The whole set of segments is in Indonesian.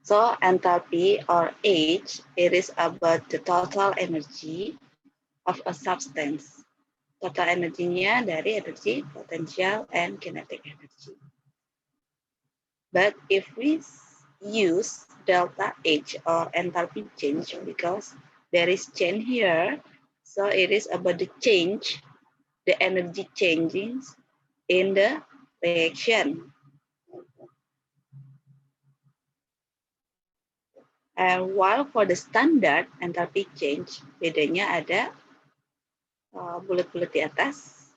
So enthalpy or H, it is about the total energy of a substance. Total energinya dari energi, potential, and kinetic energy. But if we use delta H or enthalpy change, because there is change here, so it is about the change, the energy changes in the reaction. And while for the standard enthalpy change, bedanya ada bulat-bulat di atas,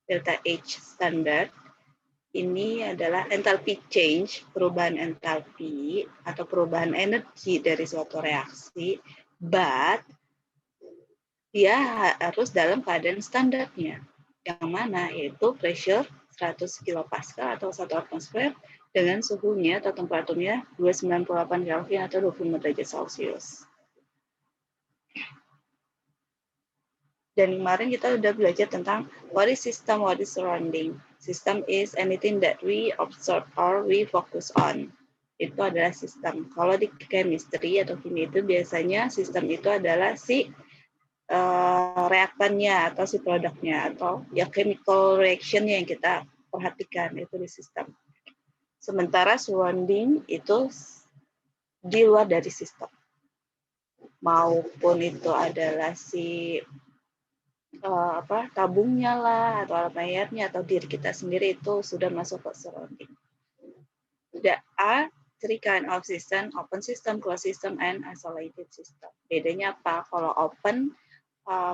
delta H standard. Ini adalah enthalpy change, perubahan enthalpy atau perubahan energi dari suatu reaksi, but dia harus dalam keadaan standarnya. Yang mana? Yaitu pressure 100 kilopascal atau 1 atmosfer dengan suhunya atau temperaturnya 298 Kelvin atau 25 derajat Celcius. Dan kemarin kita udah belajar tentang what is system, what is surrounding. System is anything that we observe or we focus on. Itu adalah sistem. Kalau di chemistry atau kimia itu biasanya sistem itu adalah si reaktannya atau si produknya atau ya chemical reaction yang kita perhatikan itu di sistem. Sementara surrounding itu di luar dari sistem. Maupun itu adalah si tabungnya lah atau alam airnya atau diri kita sendiri itu sudah masuk ke surrounding. There are three kind of system: open system, closed system, and isolated system. Bedanya apa? Kalau open,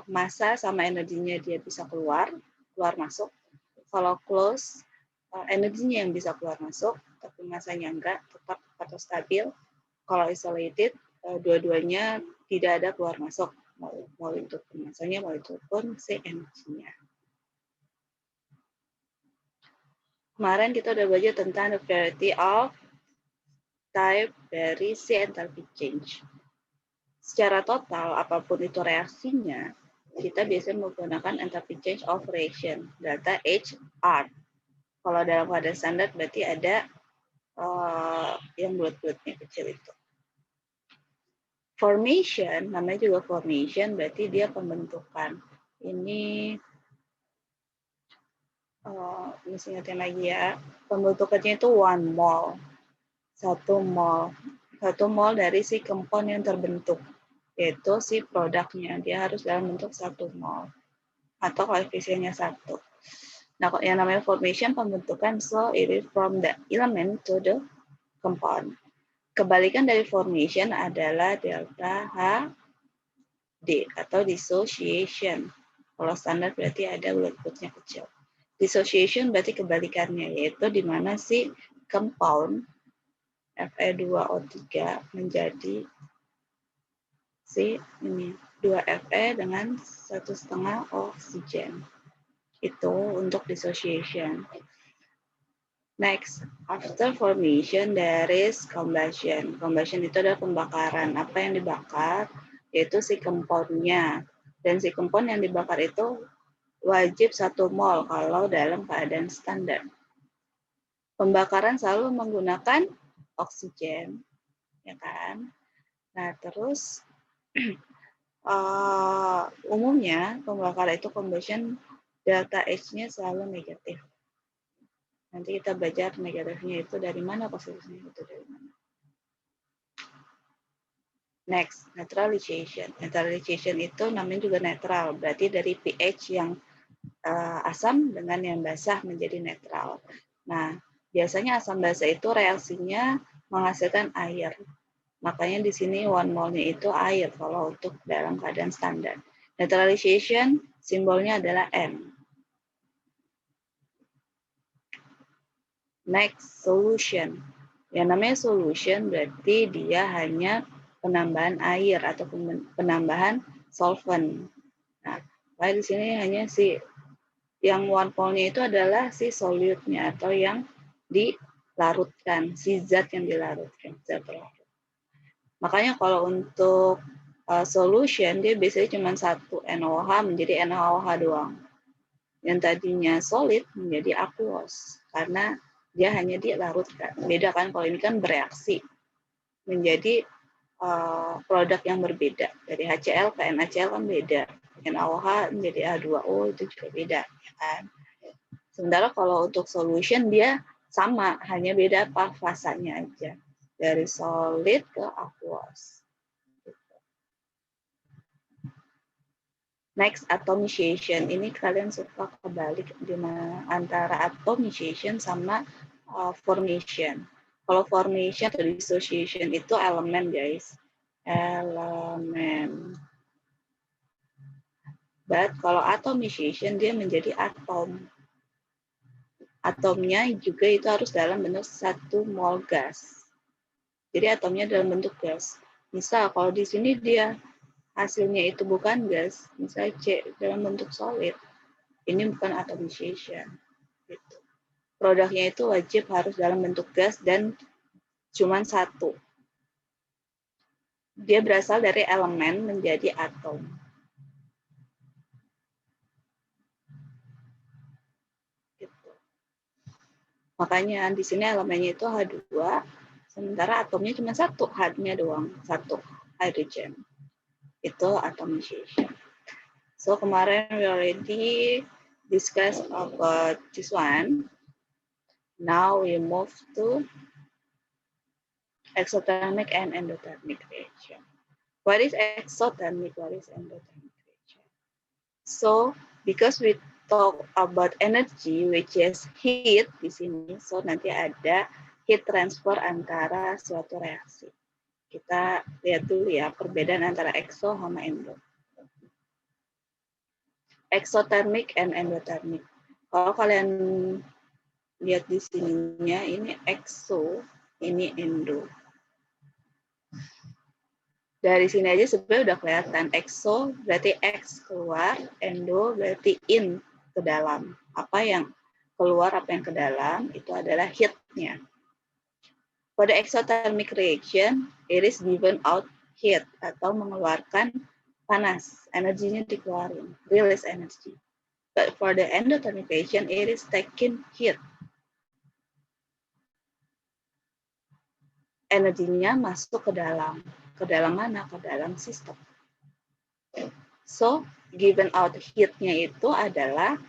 massa sama energinya dia bisa keluar masuk. Kalau close, energinya yang bisa keluar masuk, tapi massanya enggak, tetap atau stabil. Kalau isolated, dua-duanya tidak ada keluar masuk. Mau itu pun massanya, mau itu pun si energinya. Kemarin kita udah belajar tentang the variety of type dari si enthalpy change. Secara total, apapun itu reaksinya, kita biasanya menggunakan enthalpy change of reaction, delta HR. Kalau dalam keadaan standar berarti ada yang bulat-bulatnya kecil itu. Formation, namanya juga formation, berarti dia pembentukan. Ini mesti ingatin lagi ya, pembentukannya itu 1 mol. 1 mol. 1 mol dari si compound yang terbentuk, yaitu si produknya. Dia harus dalam bentuk 1 mol. Atau koefisiennya 1. Nah, yang namanya formation, pembentukan, so it is from the element to the compound. Kebalikan dari formation adalah delta HD atau dissociation. Kalau standar berarti ada bulat-bulatnya kecil. Dissociation berarti kebalikannya, yaitu di mana si compound Fe2O3 menjadi si ini 2 Fe dengan 1,5 oksigen. Itu untuk dissociation. Next, after formation there is combustion. Combustion itu adalah pembakaran. Apa yang dibakar? Yaitu si compound-nya. Dan si compound yang dibakar itu wajib 1 mol kalau dalam keadaan standar. Pembakaran selalu menggunakan oksigen, ya kan? Nah, terus umumnya pembakaran itu combustion delta H-nya selalu negatif. Nanti kita belajar negatifnya itu dari mana, positifnya itu dari mana. Next, neutralization. Neutralization itu namanya juga netral, berarti dari pH yang asam dengan yang basah menjadi netral. Nah, biasanya asam basah itu reaksinya menghasilkan air. Makanya di sini 1 mol-nya itu air kalau untuk dalam keadaan standar. Neutralization simbolnya adalah N. Next, solution. Yang namanya solution berarti dia hanya penambahan air atau penambahan solvent. Nah, di sini hanya si yang 1 mol-nya itu adalah si solute-nya atau yang dilarutkan, si zat yang dilarutkan, zat terlarut. Makanya kalau untuk solution dia biasanya cuma 1 NaOH menjadi NaOH doang. Yang tadinya solid menjadi aqueous karena dia hanya dilarutkan. Beda kan kalau ini kan bereaksi. menjadi produk yang berbeda. Dari HCl ke NaCl kan beda. NaOH menjadi H2O itu juga beda, ya kan? Sementara kalau untuk solution dia sama, hanya beda apa fasanya aja. Dari solid ke aqueous. Next, atomization. Ini kalian suka kebalik antara atomization sama formation. Kalau formation atau dissociation itu elemen, guys. Elemen. But kalau atomization dia menjadi atom. Atomnya juga itu harus dalam bentuk 1 mol gas. Jadi atomnya dalam bentuk gas. Misal kalau di sini dia hasilnya itu bukan gas, misalnya C dalam bentuk solid, ini bukan atomization. Gitu. Produknya itu wajib harus dalam bentuk gas dan cuma 1. Dia berasal dari elemen menjadi atom. Gitu. Makanya di sini elemennya itu H2, sementara atomnya cuma 1, H-nya doang, 1 hydrogen. Itu atomization. So kemarin we already discussed about this one. Now we move to exothermic and endothermic reaction. What is exothermic? What is endothermic reaction? So because we talk about energy, which is heat di sini, so nanti ada heat transfer antara suatu reaksi. Kita lihat dulu ya perbedaan antara exo sama endo. Exothermic and endothermic. Kalau kalian lihat di sininya, ini exo, ini endo. Dari sini aja sebenarnya udah kelihatan. Exo berarti X keluar, endo berarti in ke dalam. Apa yang keluar, apa yang ke dalam, itu adalah heat-nya. Pada exothermic reaction, it is given out heat atau mengeluarkan panas, energinya dikeluarin, release energy. But for the endothermic reaction, it is taking heat. Energinya masuk ke dalam. Ke dalam mana? Ke dalam sistem. So, given out heat-nya itu adalah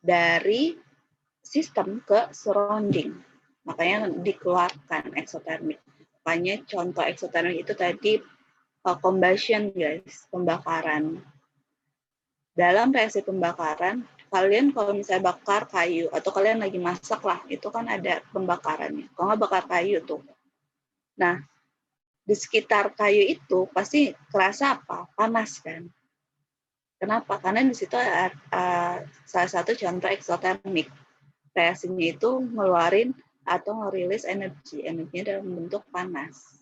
dari sistem ke surrounding. Makanya dikeluarkan exothermic. Makanya contoh exothermic itu tadi combustion, guys, pembakaran. Dalam reaksi pembakaran, kalian kalau misalnya bakar kayu, atau kalian lagi masak lah, itu kan ada pembakarannya. Kalau nggak bakar kayu tuh. Nah, di sekitar kayu itu pasti kerasa apa? Panas kan? Kenapa? Karena di situ salah satu contoh exothermic. Reaksinya itu ngeluarin atau ngerilis energi. Energinya dalam bentuk panas.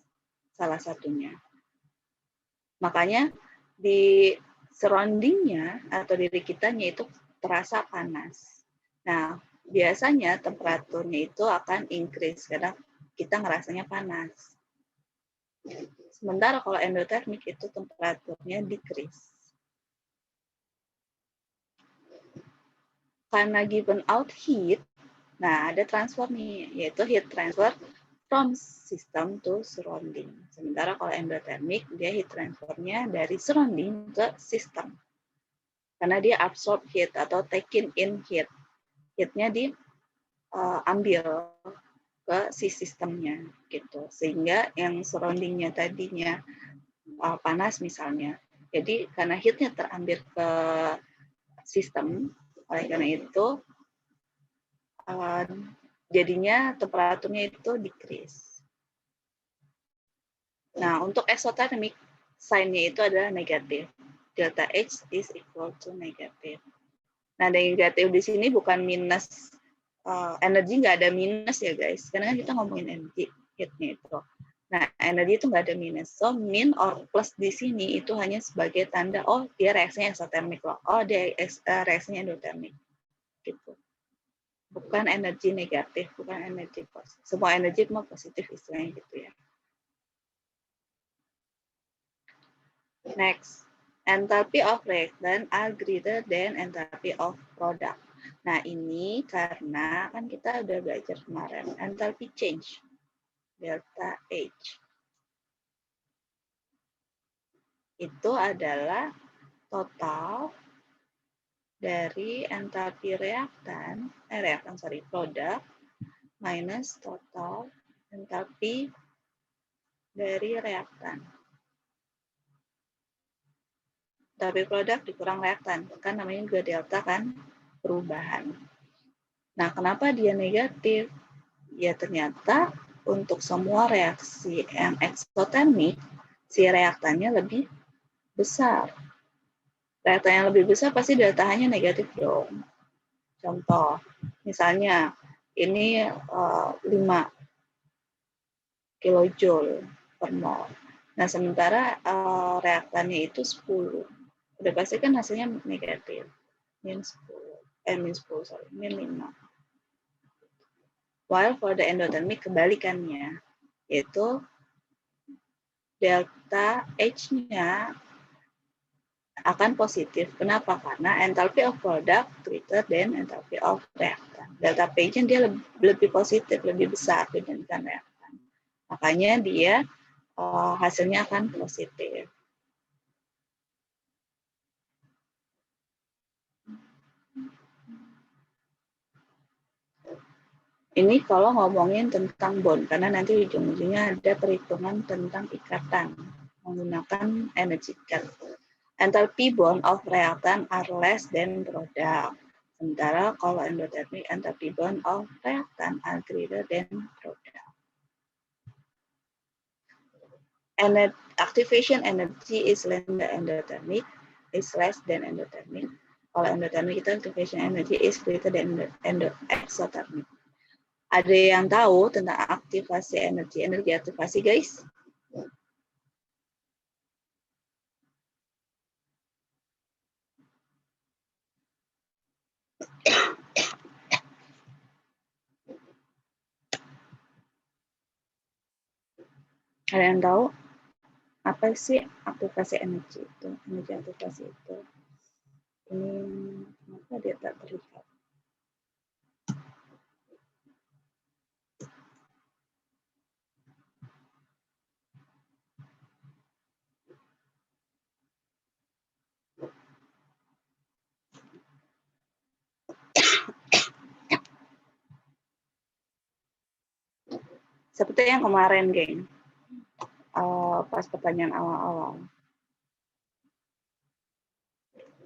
Salah satunya. Makanya di surrounding-nya atau diri kitanya itu terasa panas. Nah, biasanya temperaturnya itu akan increase karena kita ngerasanya panas. Sementara kalau endothermic itu temperaturnya decrease. Karena given out heat, nah ada transfer nih, yaitu heat transfer from system to surrounding. Sementara kalau endothermic, dia heat transfernya dari surrounding ke system. Karena dia absorb heat atau taking in heat. Heatnya diambil ke si sistemnya gitu. Sehingga yang surroundingnya tadinya panas misalnya. Jadi karena heatnya terambil ke sistem, oleh karena itu jadinya temperaturnya itu decrease. Nah, untuk exothermic, sign-nya itu adalah negatif. Delta H is equal to negatif. Nah, negatif di sini bukan minus, energi nggak ada minus ya guys. Karena kan kita ngomongin energi, heat-nya itu. Nah, energi itu nggak ada minus. So, min or plus di sini itu hanya sebagai tanda, oh dia reaksinya exothermic loh. Oh, dia reaksinya endothermic. Gitu. Bukan energi negatif, bukan energi positif. Semua energi cuma positif istilahnya gitu ya. Next, enthalpy of reactant are greater than enthalpy of product. Nah, ini karena kan kita udah belajar kemarin, enthalpy change, delta H. itu adalah total dari entalpi produk minus total entalpi dari reaktan. Entalpi produk dikurang reaktan, kan namanya juga delta kan, perubahan. Nah, kenapa dia negatif? Ya ternyata untuk semua reaksi yang eksotermik, si reaktannya lebih besar. Reaktan yang lebih besar pasti delta-nya negatif dong. Contoh, misalnya ini 5 kilojoule per mol. Nah, sementara reaktannya itu 10. Udah pasti kan hasilnya negatif. Min 5. While for the endothermic kebalikannya, yaitu delta H-nya akan positif. Kenapa? Karena enthalpy of product greater than enthalpy of reactant. Delta P-nya dia lebih positif, lebih besar dibandingkan reaktan. Makanya dia hasilnya akan positif. Ini kalau ngomongin tentang bond, karena nanti ujung-ujungnya ada perhitungan tentang ikatan menggunakan energy cut. Enthalpy bond of reactant are less than product. Sementara kalau endothermic, enthalpy bond of reactant are greater than product. Activation energy is less than endothermic, is less than endothermic. Kalau endothermic itu activation energy is greater than exothermic. Ada yang tahu tentang aktivasi energi aktivasi, guys? Ada yang tahu apa sih aktivasi energi itu? Energi aktivasi itu. Ini kenapa dia tak terlihat? Seperti yang kemarin, geng. Pas pertanyaan awal-awal.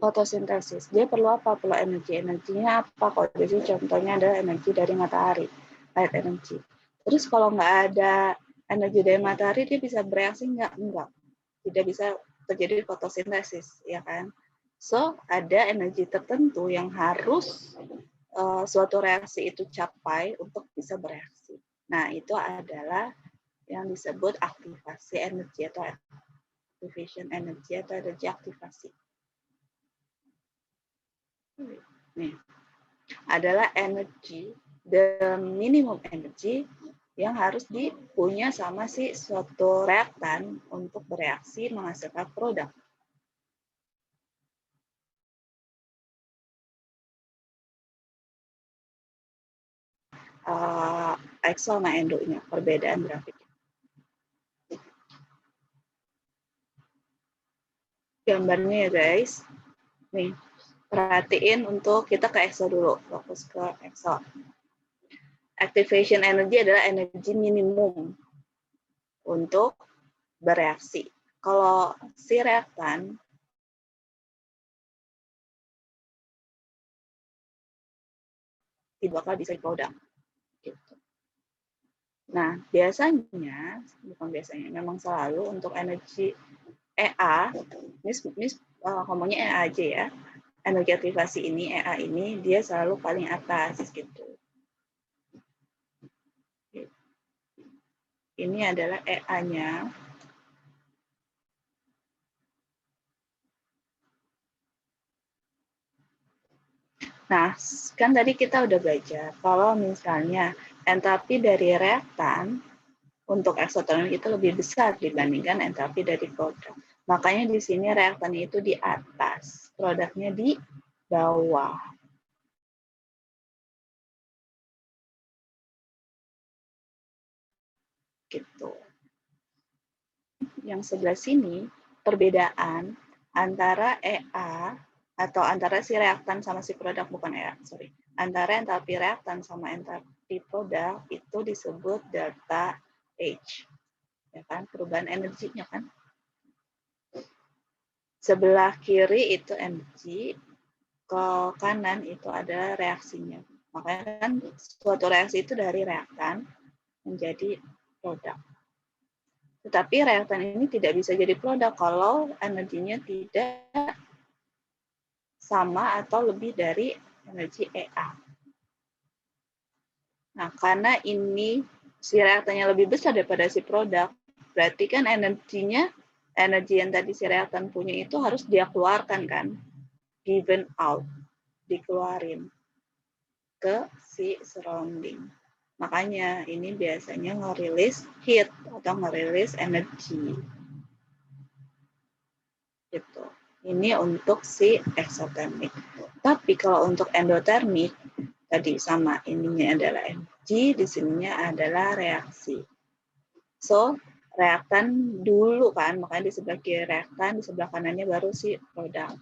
Fotosintesis. Dia perlu apa? Perlu energi. Energinya apa? Kalau di sini contohnya adalah energi dari matahari, light energy. Terus kalau nggak ada energi dari matahari, dia bisa bereaksi nggak? Enggak. Tidak bisa terjadi fotosintesis, ya kan? So, ada energi tertentu yang harus suatu reaksi itu capai untuk bisa bereaksi. Nah, itu adalah yang disebut aktivasi energi atau activation energy atau energi aktivasi. Nih, adalah energi, the minimum energy yang harus dipunya sama si suatu reaktan untuk bereaksi menghasilkan produk. Exo sama endonya, perbedaan grafik. Gambarnya ya guys. Nih, perhatiin untuk kita ke exo dulu, fokus ke exo. Activation energy adalah energi minimum untuk bereaksi. Kalau si reaktan tidak bakal bisa produk. Gitu. Nah, biasanya, bukan biasanya, memang selalu untuk energi EA, ini ngomongnya EA aja ya, energi aktivasi ini, EA ini, dia selalu paling atas gitu. Ini adalah EA-nya. Nah, kan tadi kita udah belajar kalau misalnya entalpi dari reaktan untuk eksotermik itu lebih besar dibandingkan entalpi dari produk. Makanya di sini reaktannya itu di atas, produknya di bawah. Gitu. Yang sebelah sini perbedaan antara EA atau antara si reaktan sama si produk, bukan EA, sorry. Antara entalpi reaktan sama entalpi produk itu disebut delta H. Ya kan, perubahan energinya kan. Sebelah kiri itu energi, ke kanan itu adalah reaksinya. Makanya kan suatu reaksi itu dari reaktan menjadi produk. Tetapi reaktan ini tidak bisa jadi produk kalau energinya tidak sama atau lebih dari energi EA. Nah, karena ini si reaktannya lebih besar daripada si produk, berarti kan energi yang tadi si reaktan punya itu harus dia keluarkan kan, given out, dikeluarin ke si surrounding. Makanya ini biasanya ngerilis heat atau ngerilis energi. Gitu. Ini untuk si eksotermik. Tapi kalau untuk endotermik, tadi sama ininya adalah energi, di sininya adalah reaksi. So, reaktan dulu kan, makanya di sebelah kiri reaktan, di sebelah kanannya baru si produk.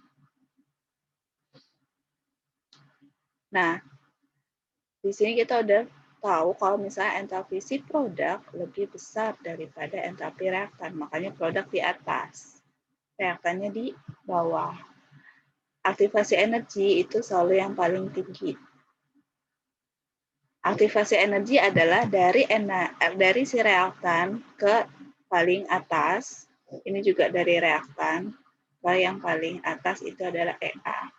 Nah, di sini kita udah tahu kalau misalnya entalpi si produk lebih besar daripada entalpi reaktan, makanya produk di atas, reaktannya di bawah. Aktivasi energi itu selalu yang paling tinggi. Aktivasi energi adalah dari si reaktan ke paling atas, ini juga dari reaktan, ke yang paling atas itu adalah EA.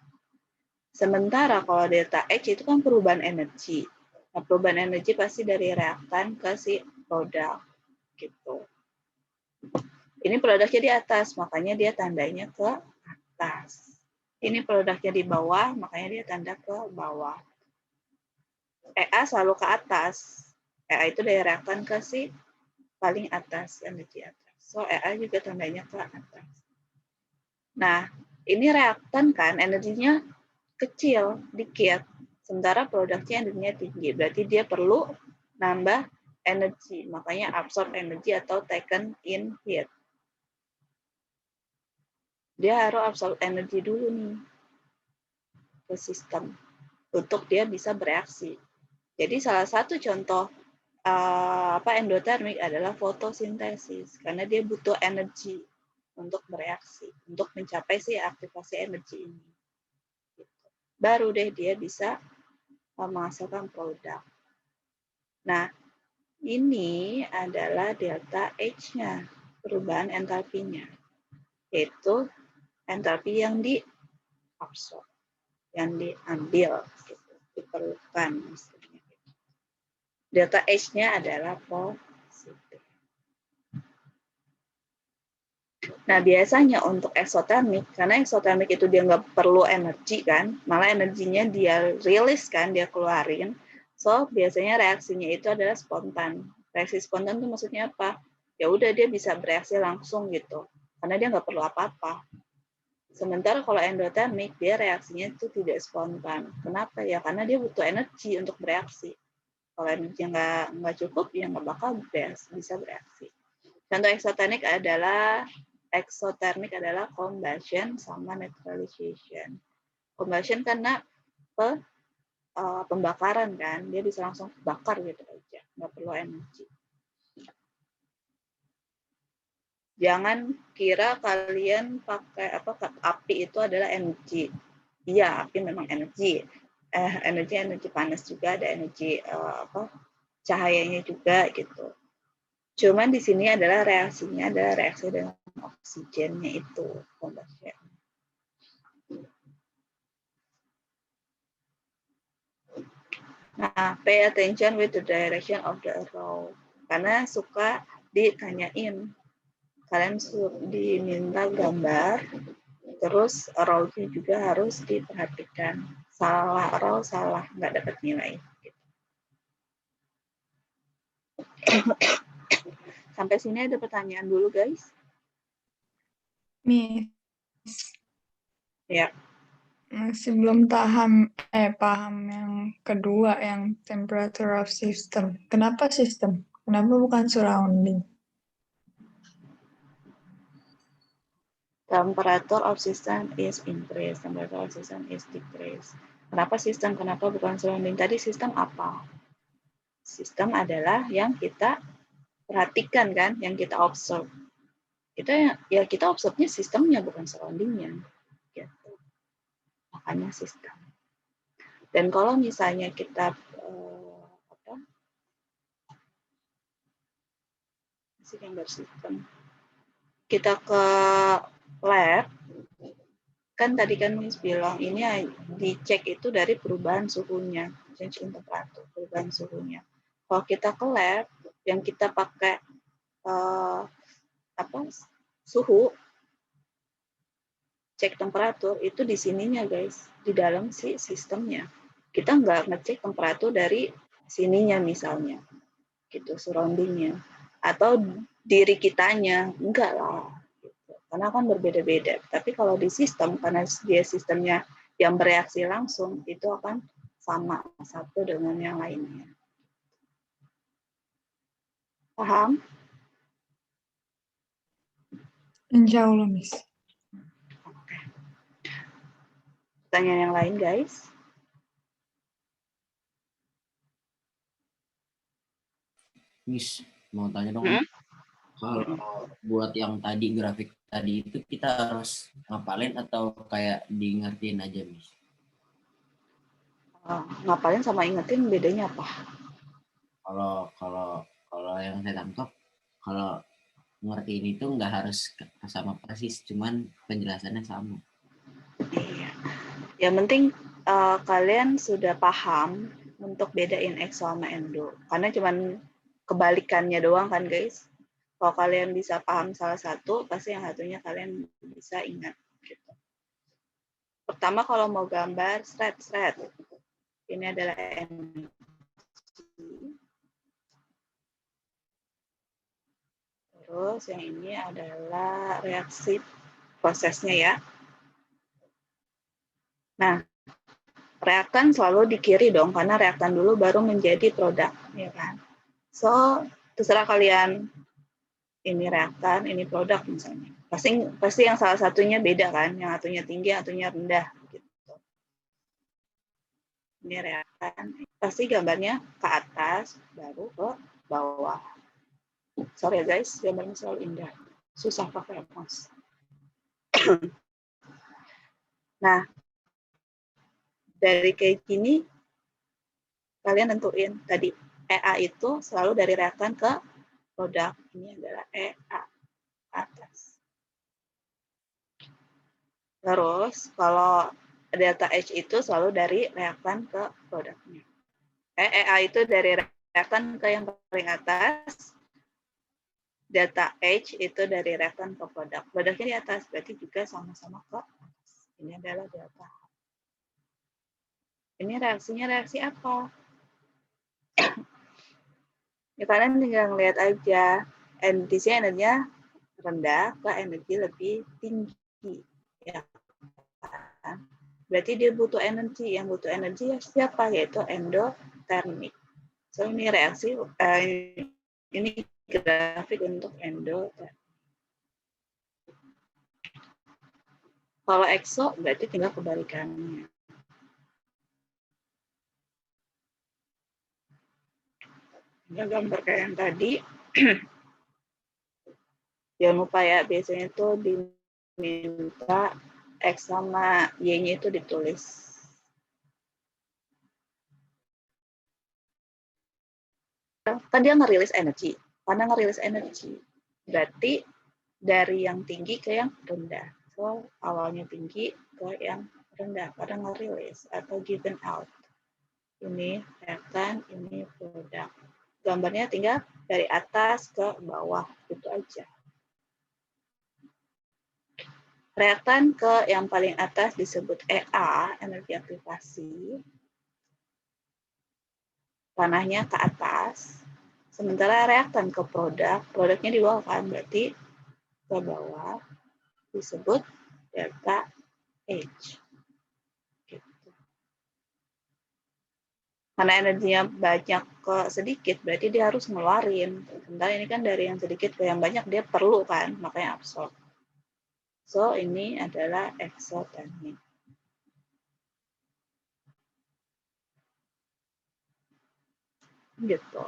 Sementara kalau delta H itu kan perubahan energi. Nah, perubahan energi pasti dari reaktan ke si produk. Gitu. Ini produknya di atas, makanya dia tandanya ke atas. Ini produknya di bawah, makanya dia tanda ke bawah. EA selalu ke atas. EA itu dari reaktan ke si paling atas, energi atas. So, EA juga tandanya ke atas. Nah, ini reaktan kan, energinya kecil, dikit. Sementara produknya energinya tinggi. Berarti dia perlu nambah energi. Makanya absorb energi atau taken in heat. Dia harus absorb energi dulu nih ke sistem untuk dia bisa bereaksi. Jadi salah satu contoh endotermik adalah fotosintesis karena dia butuh energi untuk bereaksi, untuk mencapai si aktivasi energi ini. Baru deh dia bisa menghasilkan produk. Nah, ini adalah delta H-nya, perubahan entalpinya, yaitu entalpi yang diabsorb, yang diambil, gitu, diperlukan. Misalnya. Delta H-nya adalah positif. Nah, biasanya untuk eksotermik, karena eksotermik itu dia nggak perlu energi kan, malah energinya dia rilis kan, dia keluarin. So, biasanya reaksinya itu adalah spontan. Reaksi spontan itu maksudnya apa? Ya udah dia bisa bereaksi langsung gitu, karena dia nggak perlu apa-apa. Sementara kalau endotermik, dia reaksinya itu tidak spontan. Kenapa? Ya karena dia butuh energi untuk bereaksi. Kalau energinya nggak cukup, ya nggak bakal bisa bereaksi. Contoh eksotermik adalah combustion sama neutralization. Combustion karena pembakaran kan, dia bisa langsung bakar gitu aja, nggak perlu energi. Jangan kira kalian pakai api itu adalah energi. Iya, api memang energi. Energi panas juga, ada energi cahayanya juga gitu. Cuman di sini adalah reaksinya adalah reaksi dengan oksigennya itu combustion. Nah, pay attention with the direction of the arrow. Karena suka ditanyain. Kalian diminta gambar, terus arrow-nya juga harus diperhatikan. Salah arrow, salah, nggak dapat nilai. Sampai sini ada pertanyaan dulu, guys. Miss. Ya. Masih belum paham yang kedua, yang temperature of system. Kenapa system? Kenapa bukan surrounding? Temperature of system is increase, temperature of system is decrease. Kenapa sistem? Kenapa bukan surrounding? Tadi sistem apa? Sistem adalah yang kita perhatikan kan, yang kita observe. Kita observe-nya sistemnya bukan surrounding-nya. Gitu. Makanya sistem. Dan kalau misalnya kita gambar sistem, kita ke lab, kan tadi kan Miss bilang ini dicek itu dari perubahan suhunya, change in temperature, perubahan suhunya. Kalau kita ke lab, yang kita pakai suhu, cek temperatur itu di sininya guys, di dalam si sistemnya. Kita nggak ngecek temperatur dari sininya misalnya, gitu, surroundingnya, atau diri kitanya, enggak lah. Karena kan berbeda-beda. Tapi kalau di sistem, karena dia sistemnya yang bereaksi langsung, itu akan sama satu dengan yang lainnya. Paham? Insya Allah, Miss. Oke. Pertanyaan yang lain, guys? Miss, mau tanya dong. Kalau buat yang tadi grafik tadi itu kita harus ngapalin atau kayak diingetin aja, Miss? Ngapalin sama ingetin bedanya apa? Kalau yang saya tangkap, kalau ngertiin itu nggak harus sama persis, cuman penjelasannya sama. Iya. Yang penting kalian sudah paham untuk bedain exo sama endo. Karena cuman kebalikannya doang kan guys. Kalau kalian bisa paham salah satu, pasti yang satunya kalian bisa ingat. Gitu. Pertama kalau mau gambar thread. Ini adalah energi. Terus yang ini adalah reaksi prosesnya ya. Nah, reaktan selalu di kiri dong, karena reaktan dulu baru menjadi produk, ya kan? So, terserah kalian, ini reaktan, ini produk misalnya. Pasti yang salah satunya beda kan, yang satunya tinggi, yang satunya rendah. Gitu. Ini reaktan, pasti gambarnya ke atas, baru ke bawah. Sorry ya guys, gambarnya selalu indah. Susah pakai mouse. Nah, dari kayak gini, kalian tentuin tadi EA itu selalu dari reaktan ke produk. Ini adalah EA atas. Terus kalau delta H itu selalu dari reaktan ke produknya. EA itu dari reaktan ke yang paling atas. Delta H itu dari reaktan ke produk. Produknya di atas, berarti juga sama-sama ke atas. Ini adalah delta H. Ini reaksinya reaksi apa? Ya, kalian tinggal ngeliat aja. Energinya rendah ke energi lebih tinggi. Ya. Berarti dia butuh energi. Yang butuh energi siapa? Yaitu endotermik. So, ini reaksi, ini grafik untuk endotermik. Kalau exo berarti tinggal kebalikannya. Ini gambar kayak yang tadi. Jangan lupa ya, biasanya itu diminta X sama Y-nya itu ditulis. Kan dia ngerilis energi. Karena ngerilis energi, berarti dari yang tinggi ke yang rendah. So, awalnya tinggi ke yang rendah. Karena ngerilis atau given out. Ini reaktan, ini produk. Gambarnya tinggal dari atas ke bawah. Itu aja. Reaktan ke yang paling atas disebut EA, energi aktivasi. Panahnya ke atas. Sementara reaktan ke produk, produknya di bawah kan, berarti ke bawah disebut delta H. Gitu. Karena energinya banyak ke sedikit, berarti dia harus ngeluarin. Sementara ini kan dari yang sedikit ke yang banyak, dia perlu kan, makanya absorb. So, ini adalah eksotermik. Gitu.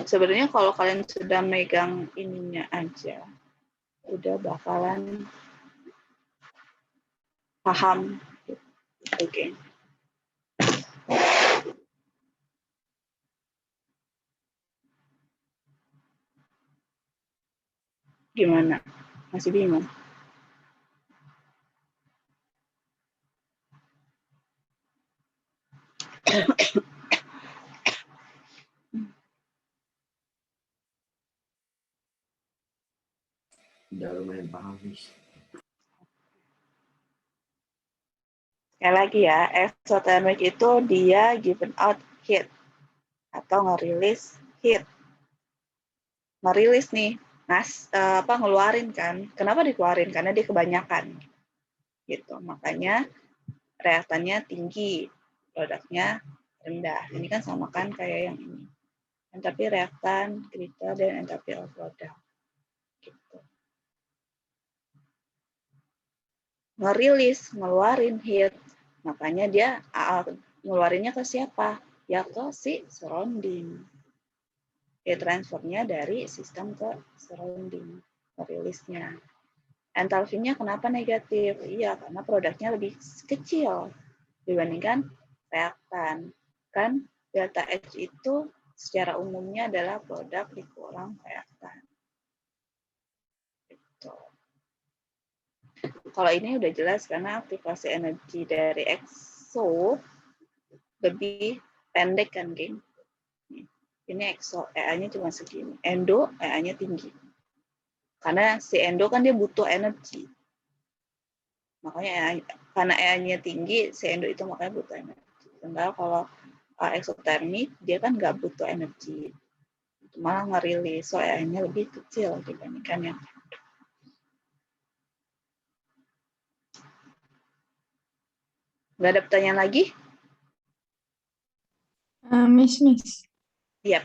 Sebenarnya kalau kalian sudah megang ininya aja, udah bakalan paham. Oke. Gimana? Masih bingung? Udah lumayan paham, Miss. Sekali lagi ya, exothermic itu dia given out heat atau ngerilis heat. Ngerilis nih, ngeluarin kan. Kenapa dikeluarin? Karena dia kebanyakan. Gitu. Makanya reaktannya tinggi, produknya rendah. Ini kan sama kan kayak yang ini. Entalpi reaktan, krita, dan entalpi of product. Gitu. Ngerilis, ngeluarin heat. Makanya dia ngeluarinnya ke siapa? Ya ke si surrounding. Heat transfernya dari sistem ke surrounding. Rilisnya. Entalpinya kenapa negatif? Iya, karena produknya lebih kecil dibandingkan reaktan. Kan delta H itu secara umumnya adalah produk dikurang reaktan. Gitu. Kalau ini udah jelas karena aktivasi energi dari exo lebih pendek kan, geng? Ini exo, EA-nya cuma segini. Endo, EA-nya tinggi. Karena si endo kan dia butuh energi. Makanya karena EA-nya tinggi, si endo itu makanya butuh energi. Sementara kalau eksotermik, dia kan nggak butuh energi. Malah ngerilis, so EA-nya lebih kecil dibandingkan yang nggak ada pertanyaan lagi? Miss. Iya.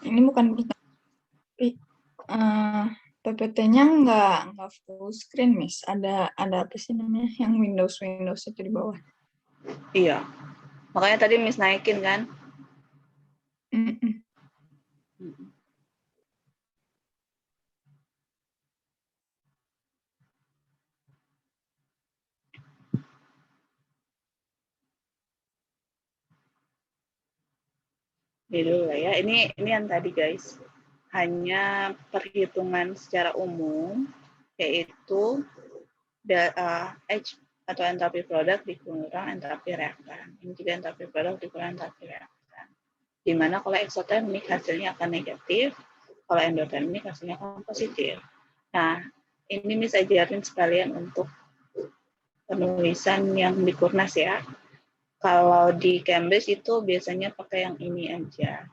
Ini bukan tapi PPT-nya nggak full screen, Miss. Ada apa sih namanya yang Windows itu di bawah? Iya. Makanya tadi Miss naikin kan? Ini dulu lah ya. Ini yang tadi guys. Hanya perhitungan secara umum, yaitu H atau entalpi produk dikurang entalpi reaktan. Ini juga entalpi produk dikurang entalpi reaktan. Di mana kalau eksotermik hasilnya akan negatif, kalau endotermik hasilnya akan positif. Nah, ini Miss ajarin sekalian untuk penulisan yang di Kurnas ya. Kalau di Cambridge itu biasanya pakai yang ini aja.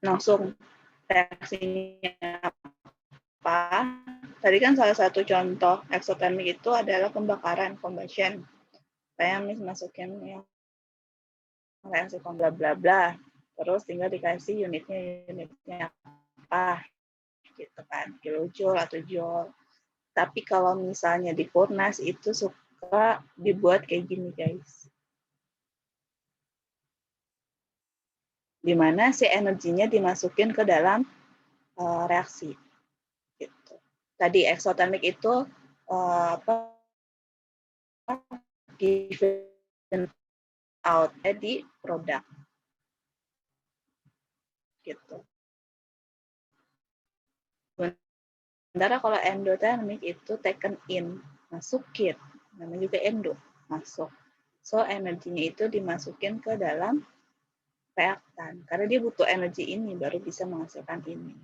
Langsung reaksinya apa? Tadi kan salah satu contoh eksotermik itu adalah pembakaran, combustion. Saya masukin yang reaksi bla bla bla. Terus tinggal dikasih unitnya apa gitu kan, kilojoule atau joule. Tapi kalau misalnya di Furnas itu suka dibuat kayak gini guys. Di mana si energinya dimasukin ke dalam reaksi. Gitu. Tadi eksotermik itu given out di produk. Gitu. Sementara kalau endotermik itu taken in, masukin, namanya juga endo, masuk. So energinya itu dimasukin ke dalam reaktan, karena dia butuh energi ini baru bisa menghasilkan ini.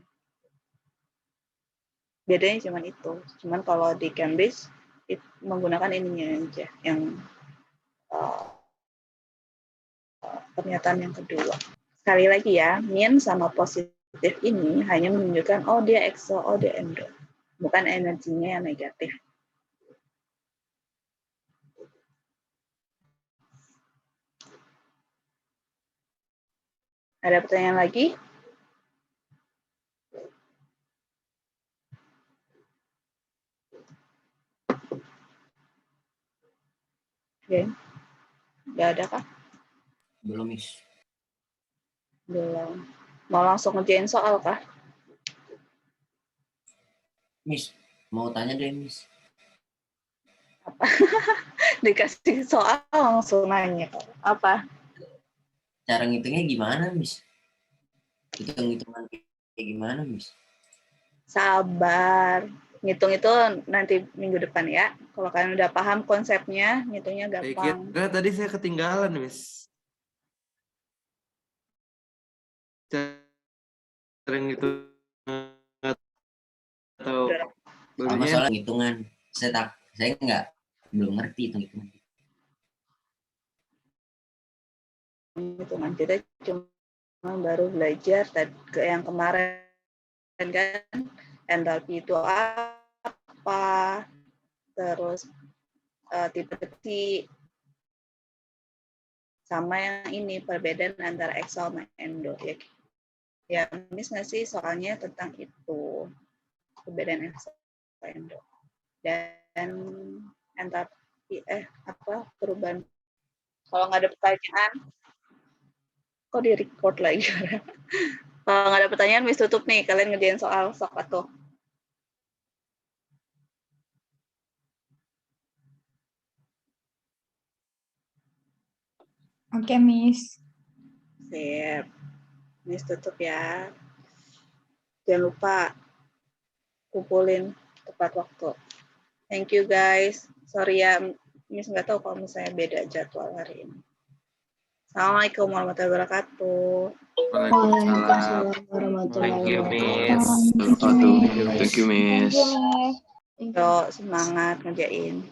Bedanya cuma itu. Cuman kalau di Cambridge menggunakan ininya aja, yang pernyataan yang kedua. Sekali lagi ya, min sama positif ini hanya menunjukkan oh dia exo, oh dia endo. Bukan energinya yang negatif. Ada pertanyaan lagi? Oke. Nggak ada kah? Belum, Miss. Belum. Mau langsung ngerjain soal kah? Miss, mau tanya deh, Miss. Dikasih soal langsung nanya. Apa? Cara ngitungnya gimana, Miss? Hitung-hitungan kayak gimana, Miss? Sabar. Ngitung itu nanti minggu depan ya. Kalau kalian udah paham konsepnya, ngitungnya gampang. Kira tadi saya ketinggalan, Miss. Cara itu atau Sama bagian soal hitungan. Saya belum ngerti hitung-hitungan. Hitungan kita cuma baru belajar ke yang kemarin kan, enthalpy itu apa, terus tipe T, sama yang ini perbedaan antara exo sama endo ya. Ya, Miss ngasih soalnya tentang itu, perbedaan exo sama endo. Dan enthalpy perubahan. Kalau nggak ada pertanyaan, kok di record lagi? Kalau nggak ada pertanyaan, Miss tutup nih. Kalian ngerjain soal sok atau. Oke, Miss. Sip. Miss tutup ya. Jangan lupa kumpulin tepat waktu. Thank you guys. Sorry ya, Miss nggak tahu kalau misalnya beda jadwal hari ini. Assalamualaikum warahmatullahi wabarakatuh. Waalaikumsalam. Thank you, Miss. Thank you, Miss. Yuk, semangat ngerjain.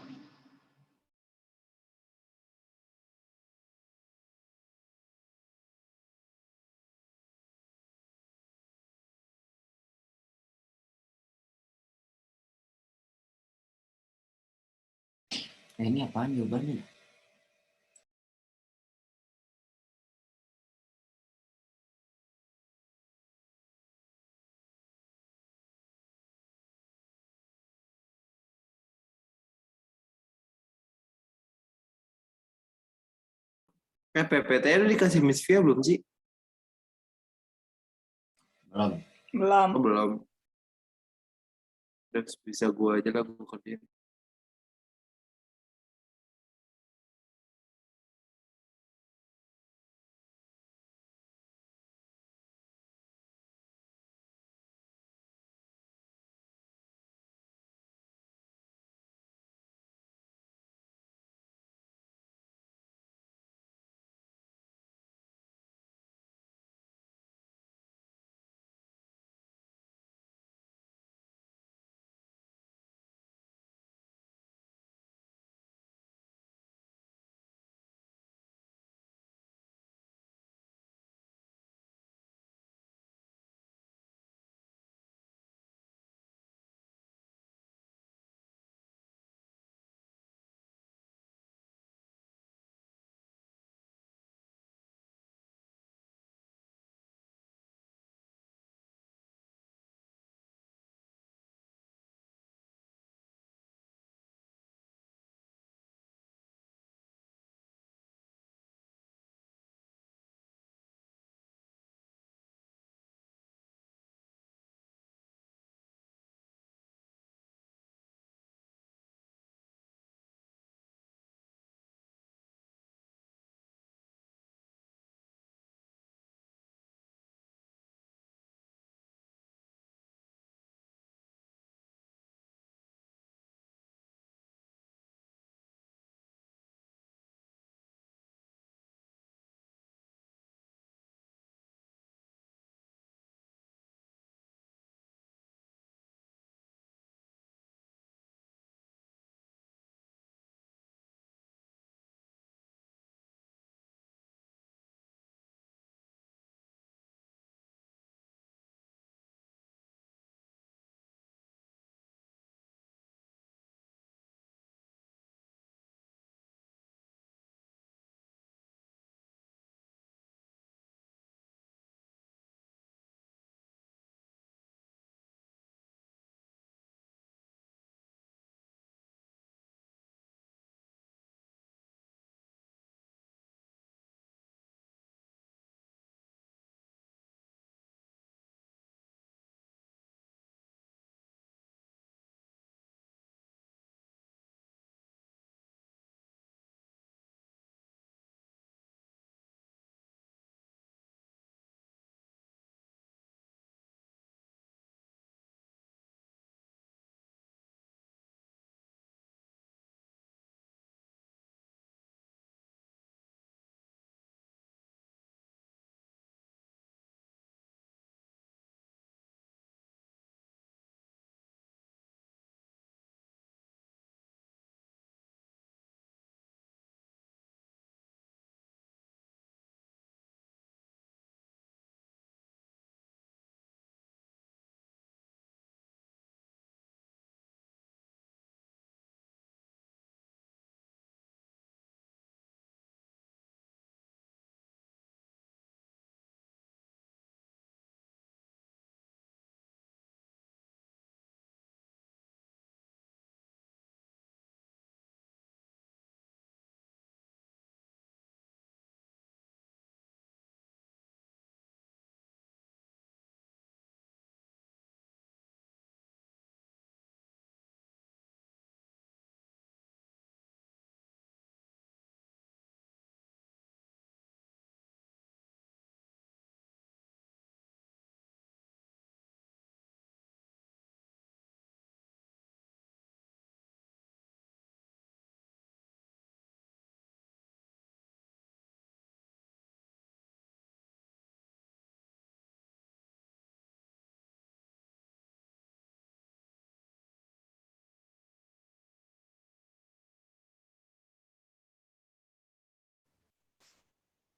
Ini apaan jawabannya? PPT udah dikasih Miss Via belum sih? Belum. Belum. Oh, belum. Udah bisa gua aja lah gua kerjain.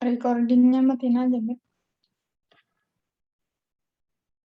Recordingnya matiin aja, Beb.